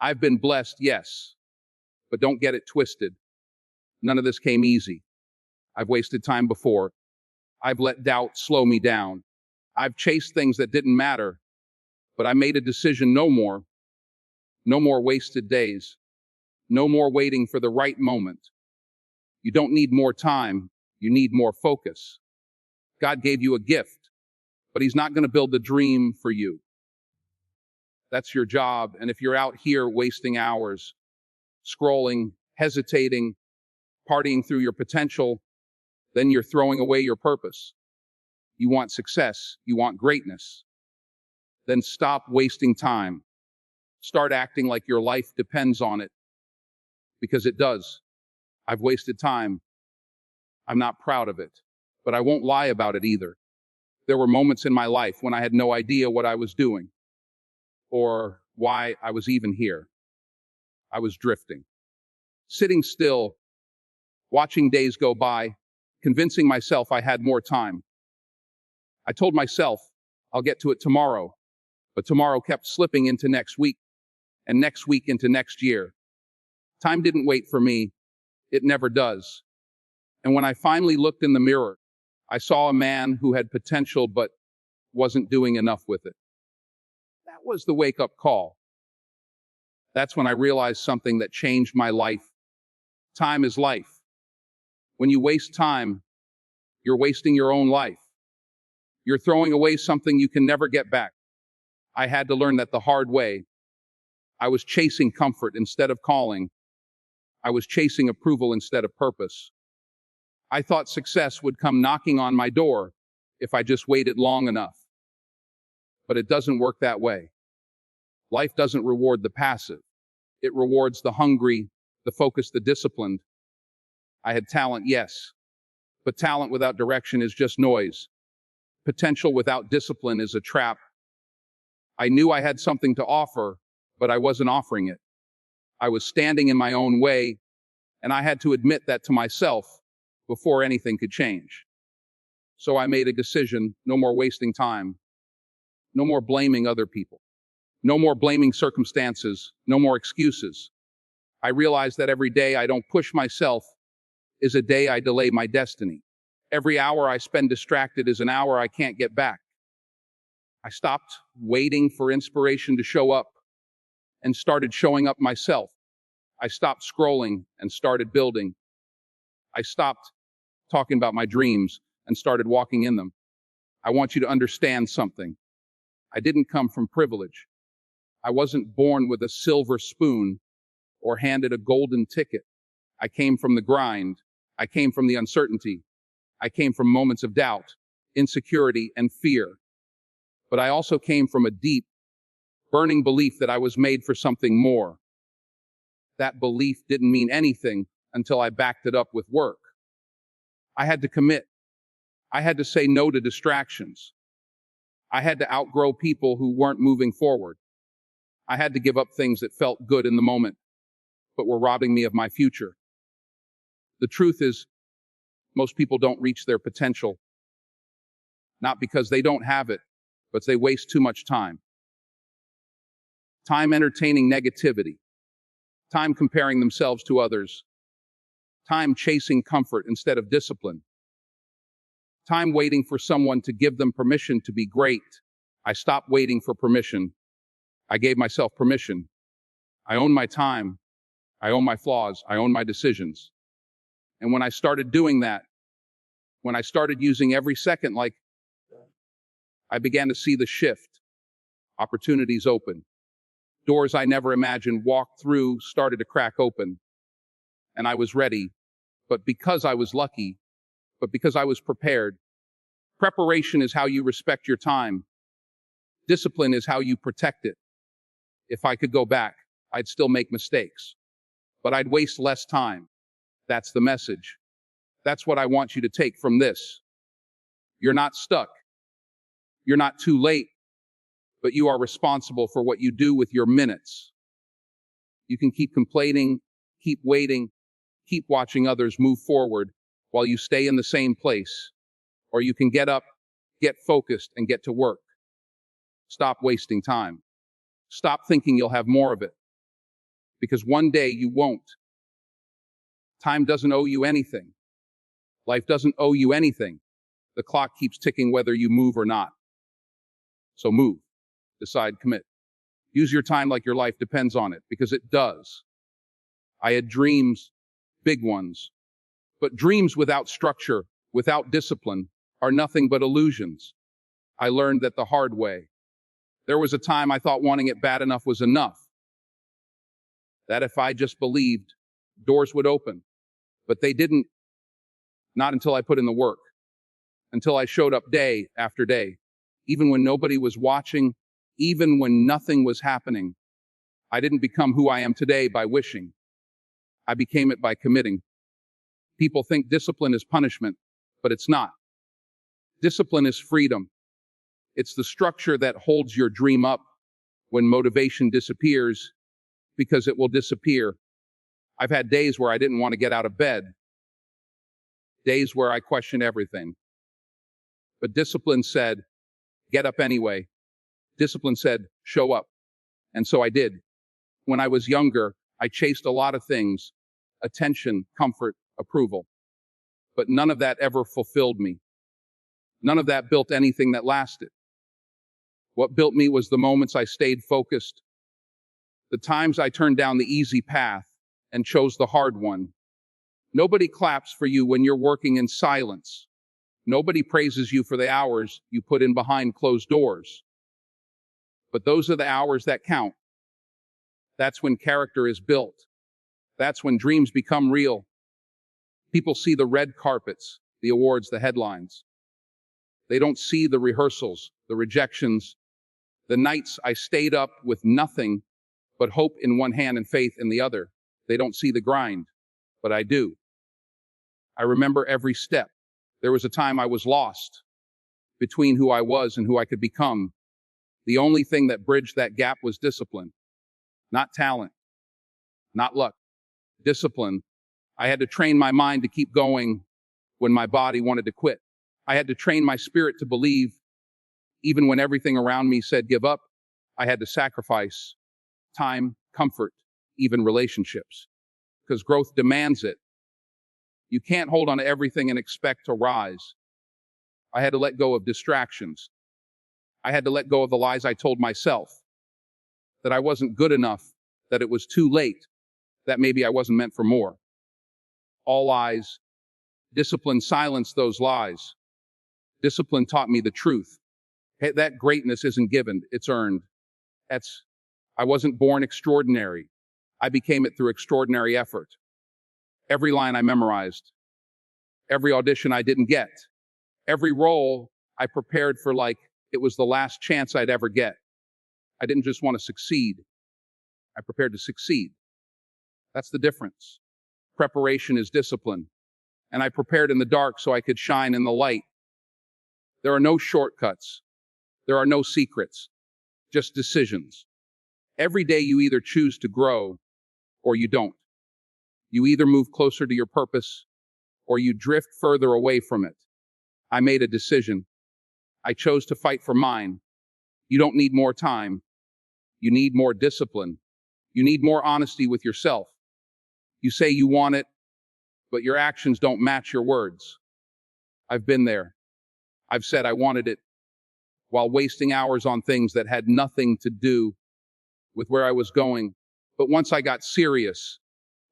I've been blessed, yes, but don't get it twisted. None of this came easy. I've wasted time before. I've let doubt slow me down. I've chased things that didn't matter, but I made a decision no more. No more wasted days. No more waiting for the right moment. You don't need more time. You need more focus. God gave you a gift, but He's not going to build the dream for you. That's your job. And if you're out here wasting hours, scrolling, hesitating, partying through your potential, then you're throwing away your purpose. You want success. You want greatness. Then stop wasting time. Start acting like your life depends on it, because it does. I've wasted time. I'm not proud of it, but I won't lie about it either. There were moments in my life when I had no idea what I was doing or why I was even here. I was drifting, sitting still, watching days go by, convincing myself I had more time. I told myself I'll get to it tomorrow, but tomorrow kept slipping into next week and next week into next year. Time didn't wait for me. It never does. And when I finally looked in the mirror, I saw a man who had potential but wasn't doing enough with it. That was the wake-up call. That's when I realized something that changed my life. Time is life. When you waste time, you're wasting your own life. You're throwing away something you can never get back. I had to learn that the hard way. I was chasing comfort instead of calling. I was chasing approval instead of purpose. I thought success would come knocking on my door if I just waited long enough. But it doesn't work that way. Life doesn't reward the passive. It rewards the hungry, the focused, the disciplined. I had talent, yes, but talent without direction is just noise. Potential without discipline is a trap. I knew I had something to offer, but I wasn't offering it. I was standing in my own way, and I had to admit that to myself before anything could change. So I made a decision: no more wasting time, no more blaming other people, no more blaming circumstances, no more excuses. I realized that every day I don't push myself is a day I delay my destiny. Every hour I spend distracted is an hour I can't get back. I stopped waiting for inspiration to show up and started showing up myself. I stopped scrolling and started building. I stopped talking about my dreams and started walking in them. I want you to understand something. I didn't come from privilege. I wasn't born with a silver spoon or handed a golden ticket. I came from the grind. I came from the uncertainty. I came from moments of doubt, insecurity, and fear. But I also came from a deep, burning belief that I was made for something more. That belief didn't mean anything until I backed it up with work. I had to commit. I had to say no to distractions. I had to outgrow people who weren't moving forward. I had to give up things that felt good in the moment, but were robbing me of my future. The truth is, most people don't reach their potential, not because they don't have it, but they waste too much time. Time entertaining negativity, time comparing themselves to others, time chasing comfort instead of discipline, time waiting for someone to give them permission to be great. I stopped waiting for permission. I gave myself permission. I own my time. I own my flaws. I own my decisions. And when I started doing that, when I started using every second like, I began to see the shift. Opportunities open. Doors I never imagined walked through started to crack open. And I was ready, but because I was lucky, but because I was prepared. Preparation is how you respect your time. Discipline is how you protect it. If I could go back, I'd still make mistakes, but I'd waste less time. That's the message. That's what I want you to take from this. You're not stuck. You're not too late, but you are responsible for what you do with your minutes. You can keep complaining, keep waiting, keep watching others move forward while you stay in the same place. Or you can get up, get focused, and get to work. Stop wasting time. Stop thinking you'll have more of it. because one day you won't. Time doesn't owe you anything. Life doesn't owe you anything. The clock keeps ticking whether you move or not. So move, decide, commit. Use your time like your life depends on it, because it does. I had dreams, big ones. But dreams without structure, without discipline, are nothing but illusions. I learned that the hard way. There was a time I thought wanting it bad enough was enough. That if I just believed, doors would open. But they didn't, not until I put in the work. Until I showed up day after day. Even when nobody was watching, even when nothing was happening. I didn't become who I am today by wishing. I became it by committing. People think discipline is punishment, but it's not. Discipline is freedom. It's the structure that holds your dream up when motivation disappears, because it will disappear. I've had days where I didn't want to get out of bed. Days where I questioned everything. But discipline said, get up anyway. Discipline said, show up. And so I did. When I was younger, I chased a lot of things: attention, comfort, approval. But none of that ever fulfilled me. None of that built anything that lasted. What built me was the moments I stayed focused, the times I turned down the easy path and chose the hard one. Nobody claps for you when you're working in silence. Nobody praises you for the hours you put in behind closed doors. But those are the hours that count. That's when character is built. That's when dreams become real. People see the red carpets, the awards, the headlines. They don't see the rehearsals, the rejections, the nights I stayed up with nothing but hope in one hand and faith in the other. They don't see the grind, but I do. I remember every step. There was a time I was lost between who I was and who I could become. The only thing that bridged that gap was discipline. Not talent, not luck. Discipline. I had to train my mind to keep going when my body wanted to quit. I had to train my spirit to believe, even when everything around me said give up. I had to sacrifice time, comfort, even relationships, because growth demands it. You can't hold on to everything and expect to rise. I had to let go of distractions. I had to let go of the lies I told myself, that I wasn't good enough, that it was too late, that maybe I wasn't meant for more. All lies. Discipline silenced those lies. Discipline taught me the truth. Hey, that greatness isn't given, it's earned. I wasn't born extraordinary. I became it through extraordinary effort. Every line I memorized, every audition I didn't get, every role I prepared for like it was the last chance I'd ever get. I didn't just want to succeed. I prepared to succeed. That's the difference. Preparation is discipline. And I prepared in the dark so I could shine in the light. There are no shortcuts. There are no secrets. Just decisions. Every day you either choose to grow or you don't. You either move closer to your purpose or you drift further away from it. I made a decision. I chose to fight for mine. You don't need more time. You need more discipline. You need more honesty with yourself. You say you want it, but your actions don't match your words. I've been there. I've said I wanted it while wasting hours on things that had nothing to do with where I was going. But once I got serious,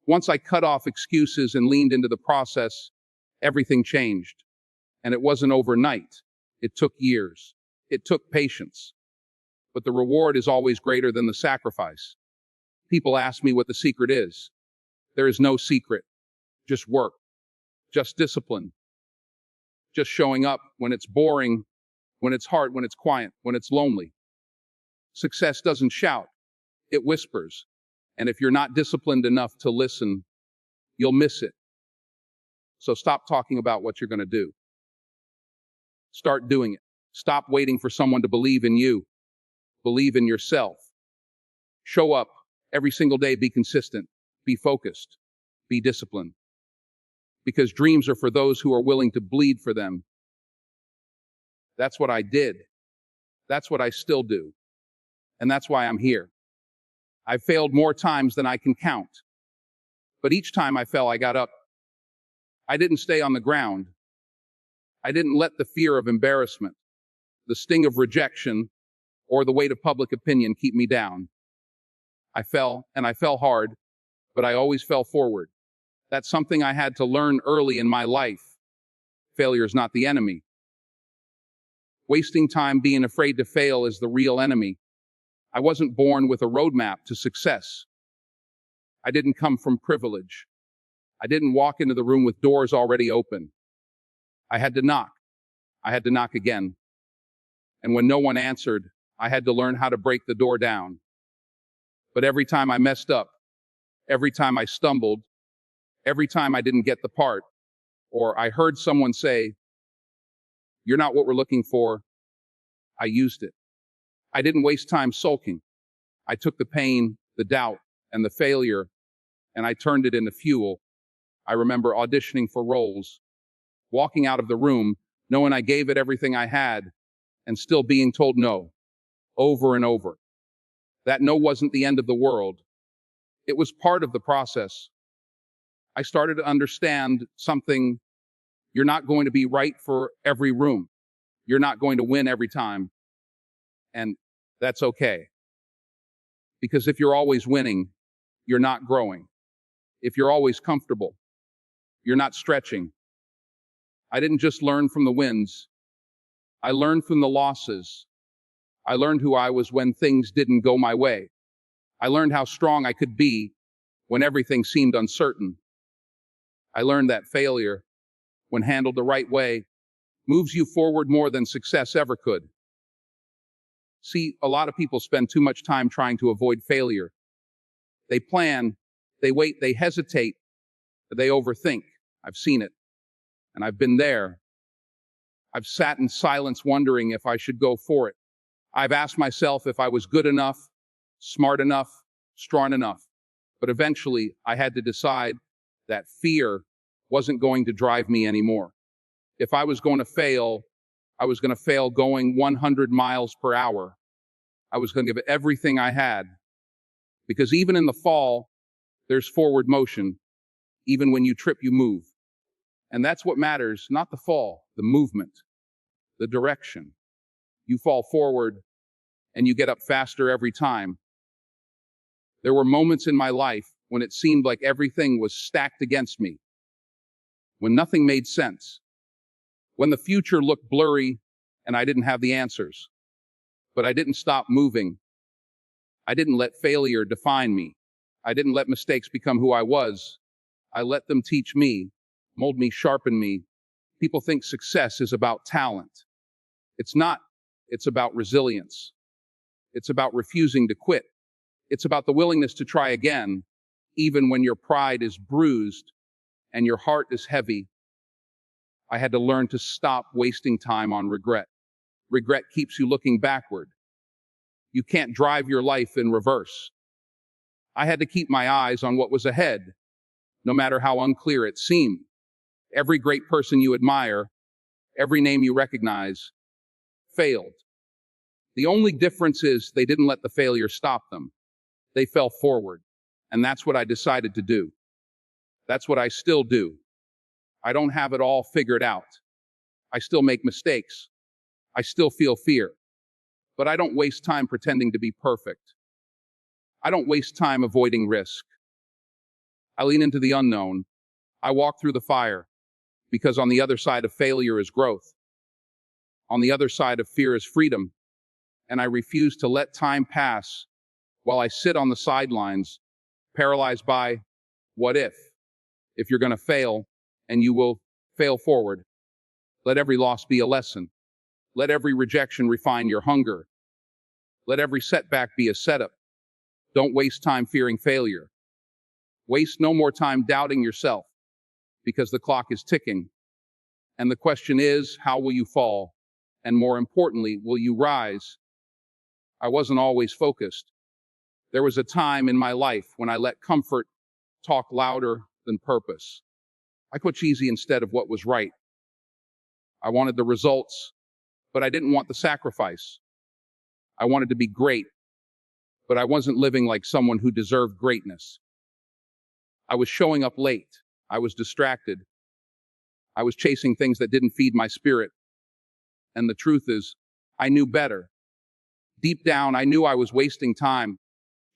once I cut off excuses and leaned into the process, everything changed. And it wasn't overnight. It took years. It took patience. But the reward is always greater than the sacrifice. People ask me what the secret is. There is no secret. Just work. Just discipline. Just showing up when it's boring, when it's hard, when it's quiet, when it's lonely. Success doesn't shout. It whispers. And if you're not disciplined enough to listen, you'll miss it. So stop talking about what you're going to do. Start doing it. Stop waiting for someone to believe in you. Believe in yourself. Show up every single day. Be consistent. Be focused. Be disciplined. Because dreams are for those who are willing to bleed for them. That's what I did. That's what I still do. And that's why I'm here. I failed more times than I can count. But each time I fell, I got up. I didn't stay on the ground. I didn't let the fear of embarrassment, the sting of rejection, or the weight of public opinion keep me down. I fell, and I fell hard, but I always fell forward. That's something I had to learn early in my life. Failure is not the enemy. Wasting time being afraid to fail is the real enemy. I wasn't born with a roadmap to success. I didn't come from privilege. I didn't walk into the room with doors already open. I had to knock. I had to knock again. And when no one answered, I had to learn how to break the door down. But every time I messed up, every time I stumbled, every time I didn't get the part, or I heard someone say, "You're not what we're looking for," I used it. I didn't waste time sulking. I took the pain, the doubt, and the failure, and I turned it into fuel. I remember auditioning for roles, walking out of the room, knowing I gave it everything I had, and still being told no, over and over. That no wasn't the end of the world. It was part of the process. I started to understand something. You're not going to be right for every room. You're not going to win every time. And that's okay. Because if you're always winning, you're not growing. If you're always comfortable, you're not stretching. I didn't just learn from the wins. I learned from the losses. I learned who I was when things didn't go my way. I learned how strong I could be when everything seemed uncertain. I learned that failure, when handled the right way, moves you forward more than success ever could. See, a lot of people spend too much time trying to avoid failure. They plan, they wait, they hesitate, they overthink. I've seen it, and I've been there. I've sat in silence wondering if I should go for it. I've asked myself if I was good enough, smart enough, strong enough. But eventually, I had to decide that fear wasn't going to drive me anymore. If I was going to fail, I was going to fail going 100 miles per hour. I was going to give it everything I had. Because even in the fall, there's forward motion. Even when you trip, you move. And that's what matters, not the fall, the movement, the direction. You fall forward, and you get up faster every time. There were moments in my life when it seemed like everything was stacked against me, when nothing made sense, when the future looked blurry and I didn't have the answers. But I didn't stop moving. I didn't let failure define me. I didn't let mistakes become who I was. I let them teach me, mold me, sharpen me. People think success is about talent. It's not. It's about resilience. It's about refusing to quit. It's about the willingness to try again, even when your pride is bruised and your heart is heavy. I had to learn to stop wasting time on regret. Regret keeps you looking backward. You can't drive your life in reverse. I had to keep my eyes on what was ahead, no matter how unclear it seemed. Every great person you admire, every name you recognize, failed. The only difference is they didn't let the failure stop them. They fell forward. And that's what I decided to do. That's what I still do. I don't have it all figured out. I still make mistakes. I still feel fear. But I don't waste time pretending to be perfect. I don't waste time avoiding risk. I lean into the unknown. I walk through the fire, because on the other side of failure is growth. On the other side of fear is freedom. And I refuse to let time pass while I sit on the sidelines, paralyzed by what if? If you're going to fail, and you will fail forward, let every loss be a lesson. Let every rejection refine your hunger. Let every setback be a setup. Don't waste time fearing failure. Waste no more time doubting yourself, because the clock is ticking. And the question is, how will you fall? And more importantly, will you rise? I wasn't always focused. There was a time in my life when I let comfort talk louder than purpose. I quit easy instead of what was right. I wanted the results, but I didn't want the sacrifice. I wanted to be great, but I wasn't living like someone who deserved greatness. I was showing up late. I was distracted. I was chasing things that didn't feed my spirit. And the truth is, I knew better. Deep down, I knew I was wasting time,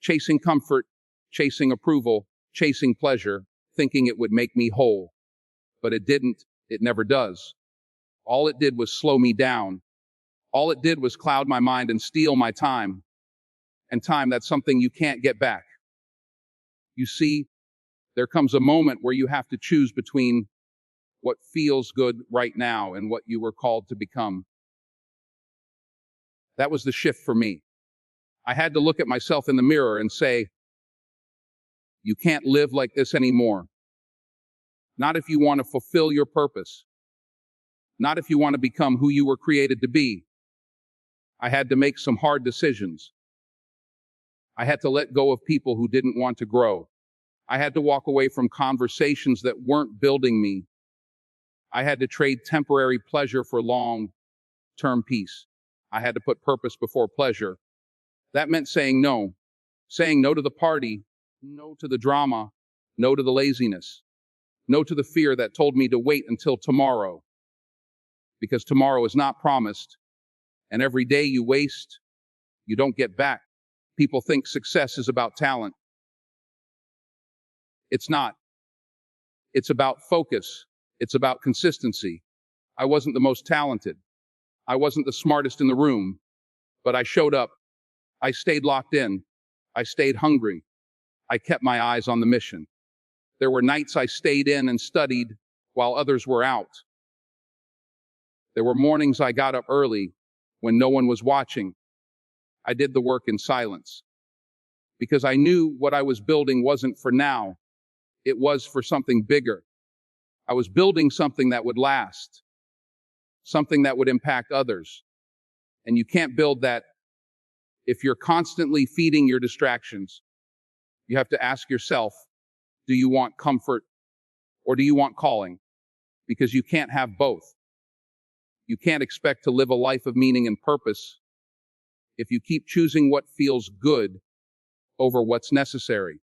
chasing comfort, chasing approval, chasing pleasure, thinking it would make me whole. But it didn't. It never does. All it did was slow me down. All it did was cloud my mind and steal my time. And time, that's something you can't get back. You see, there comes a moment where you have to choose between what feels good right now and what you were called to become. That was the shift for me. I had to look at myself in the mirror and say, you can't live like this anymore. Not if you want to fulfill your purpose. Not if you want to become who you were created to be. I had to make some hard decisions. I had to let go of people who didn't want to grow. I had to walk away from conversations that weren't building me. I had to trade temporary pleasure for long-term peace. I had to put purpose before pleasure. That meant saying no to the party, no to the drama, no to the laziness, no to the fear that told me to wait until tomorrow. Because tomorrow is not promised, and every day you waste, you don't get back. People think success is about talent. It's not. It's about focus. It's about consistency. I wasn't the most talented. I wasn't the smartest in the room, but I showed up. I stayed locked in. I stayed hungry. I kept my eyes on the mission. There were nights I stayed in and studied while others were out. There were mornings I got up early when no one was watching. I did the work in silence because I knew what I was building wasn't for now. It was for something bigger. I was building something that would last, something that would impact others. And you can't build that if you're constantly feeding your distractions. You have to ask yourself, do you want comfort or do you want calling? Because you can't have both. You can't expect to live a life of meaning and purpose if you keep choosing what feels good over what's necessary.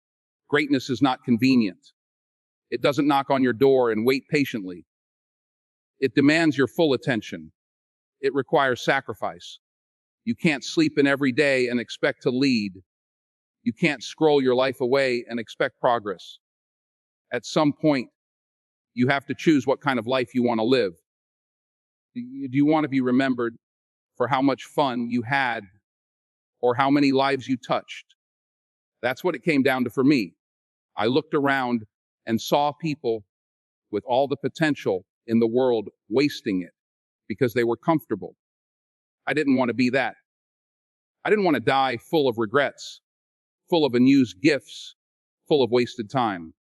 Greatness is not convenient. It doesn't knock on your door and wait patiently. It demands your full attention. It requires sacrifice. You can't sleep in every day and expect to lead. You can't scroll your life away and expect progress. At some point, you have to choose what kind of life you want to live. Do you want to be remembered for how much fun you had or how many lives you touched? That's what it came down to for me. I looked around and saw people with all the potential in the world wasting it because they were comfortable. I didn't want to be that. I didn't want to die full of regrets, full of unused gifts, full of wasted time.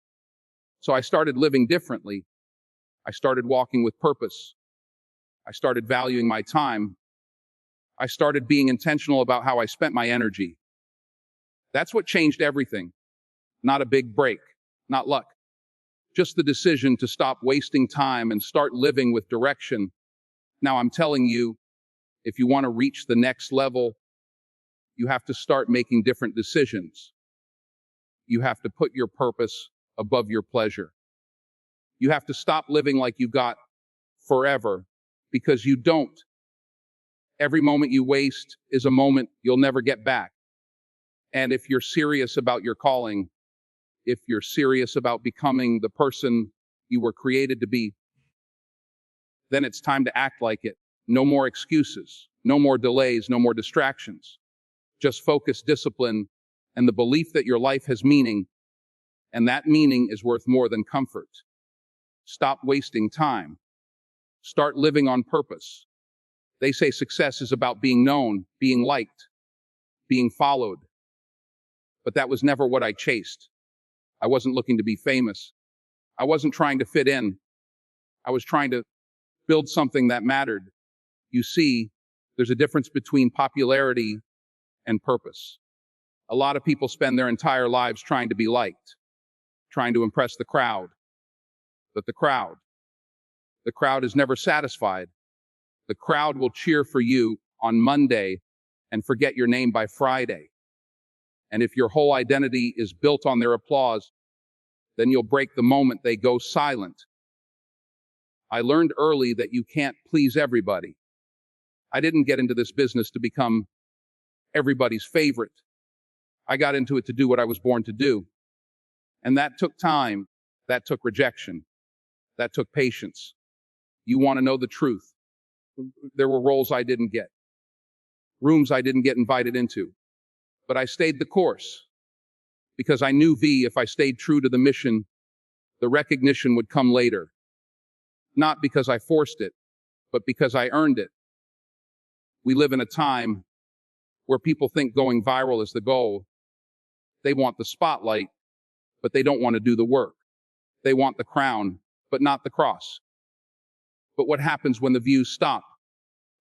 So I started living differently. I started walking with purpose. I started valuing my time. I started being intentional about how I spent my energy. That's what changed everything. Not a big break, not luck. Just the decision to stop wasting time and start living with direction. Now I'm telling you, if you want to reach the next level, you have to start making different decisions. You have to put your purpose above your pleasure. You have to stop living like you got forever, because you don't. Every moment you waste is a moment you'll never get back. And if you're serious about your calling, if you're serious about becoming the person you were created to be, then it's time to act like it. No more excuses, no more delays, no more distractions. Just focus, discipline, and the belief that your life has meaning, and that meaning is worth more than comfort. Stop wasting time. Start living on purpose. They say success is about being known, being liked, being followed. But that was never what I chased. I wasn't looking to be famous. I wasn't trying to fit in. I was trying to build something that mattered. You see, there's a difference between popularity and purpose. A lot of people spend their entire lives trying to be liked, trying to impress the crowd. But the crowd is never satisfied. The crowd will cheer for you on Monday and forget your name by Friday. And if your whole identity is built on their applause, then you'll break the moment they go silent. I learned early that you can't please everybody. I didn't get into this business to become everybody's favorite. I got into it to do what I was born to do. And that took time. That took rejection. That took patience. You want to know the truth? There were roles I didn't get, rooms I didn't get invited into. But I stayed the course because I knew if I stayed true to the mission, the recognition would come later. Not because I forced it, but because I earned it. We live in a time where people think going viral is the goal. They want the spotlight, but they don't want to do the work. They want the crown, but not the cross. But what happens when the views stop?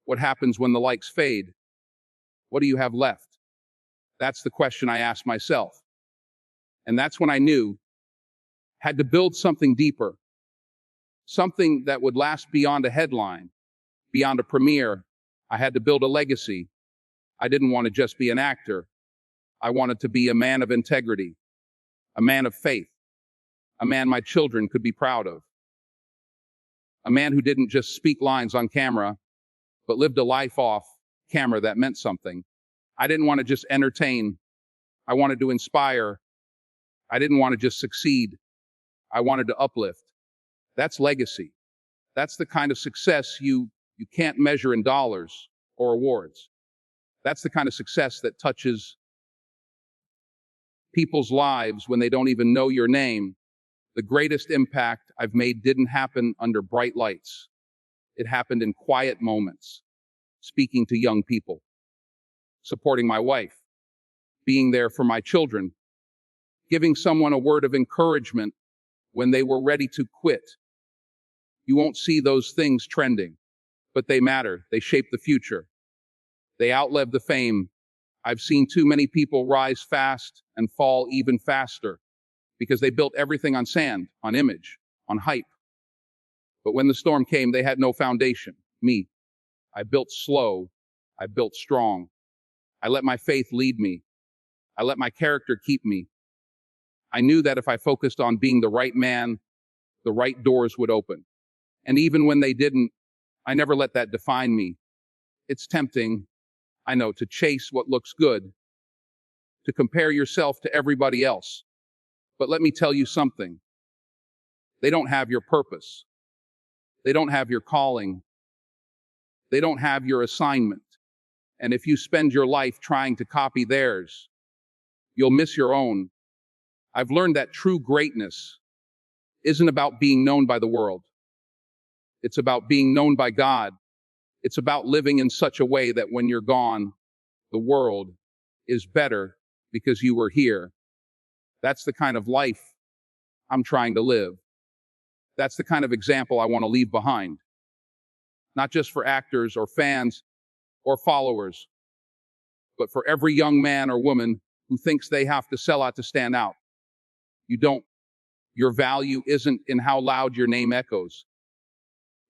What happens when the likes fade? What do you have left? That's the question I asked myself. And that's when I knew I had to build something deeper, something that would last beyond a headline, beyond a premiere. I had to build a legacy. I didn't want to just be an actor. I wanted to be a man of integrity, a man of faith, a man my children could be proud of, a man who didn't just speak lines on camera, but lived a life off camera that meant something. I didn't want to just entertain. I wanted to inspire. I didn't want to just succeed. I wanted to uplift. That's legacy. That's the kind of success you can't measure in dollars or awards. That's the kind of success that touches people's lives when they don't even know your name. The greatest impact I've made didn't happen under bright lights. It happened in quiet moments, speaking to young people, supporting my wife, being there for my children, giving someone a word of encouragement when they were ready to quit. You won't see those things trending, but they matter. They shape the future. They outlive the fame. I've seen too many people rise fast and fall even faster because they built everything on sand, on image, on hype. But when the storm came, they had no foundation. Me. I built slow. I built strong. I let my faith lead me. I let my character keep me. I knew that if I focused on being the right man, the right doors would open. And even when they didn't, I never let that define me. It's tempting, I know, to chase what looks good, to compare yourself to everybody else. But let me tell you something. They don't have your purpose. They don't have your calling. They don't have your assignment. And if you spend your life trying to copy theirs, you'll miss your own. I've learned that true greatness isn't about being known by the world. It's about being known by God. It's about living in such a way that when you're gone, the world is better because you were here. That's the kind of life I'm trying to live. That's the kind of example I want to leave behind. Not just for actors or fans or followers, but for every young man or woman who thinks they have to sell out to stand out. You don't. Your value isn't in how loud your name echoes.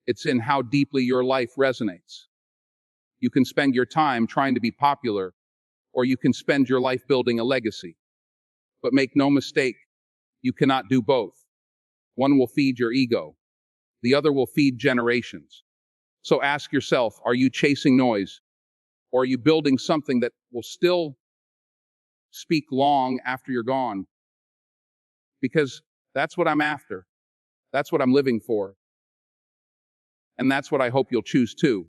It's in how deeply your life resonates. You can spend your time trying to be popular, or you can spend your life building a legacy. But make no mistake, you cannot do both. One will feed your ego. The other will feed generations. So ask yourself, are you chasing noise? Or are you building something that will still speak long after you're gone? Because that's what I'm after. That's what I'm living for. And that's what I hope you'll choose too.